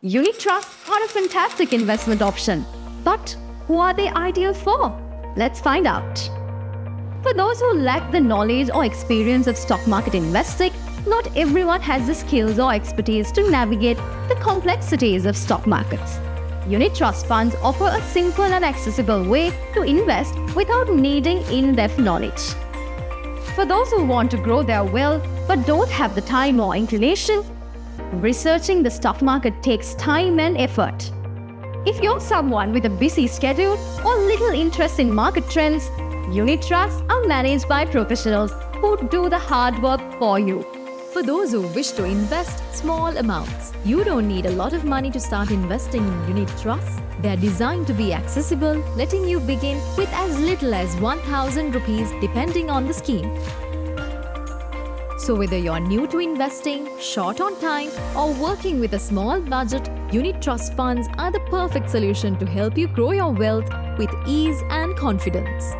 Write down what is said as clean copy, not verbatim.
Unit trusts are a fantastic investment option. But who are they ideal for? Let's find out. For those who lack the knowledge or experience of stock market investing, not everyone has the skills or expertise to navigate the complexities of stock markets. Unit trust funds offer a simple and accessible way to invest without needing in-depth knowledge. For those who want to grow their wealth but don't have the time or inclination, researching the stock market takes time and effort. If you're someone with a busy schedule or little interest in market trends, unit trusts are managed by professionals who do the hard work for you. For those who wish to invest small amounts, you don't need a lot of money to start investing in unit trusts. They are designed to be accessible, letting you begin with as little as 1,000 rupees depending on the scheme. So whether you're new to investing, short on time, or working with a small budget, unit trust funds are the perfect solution to help you grow your wealth with ease and confidence.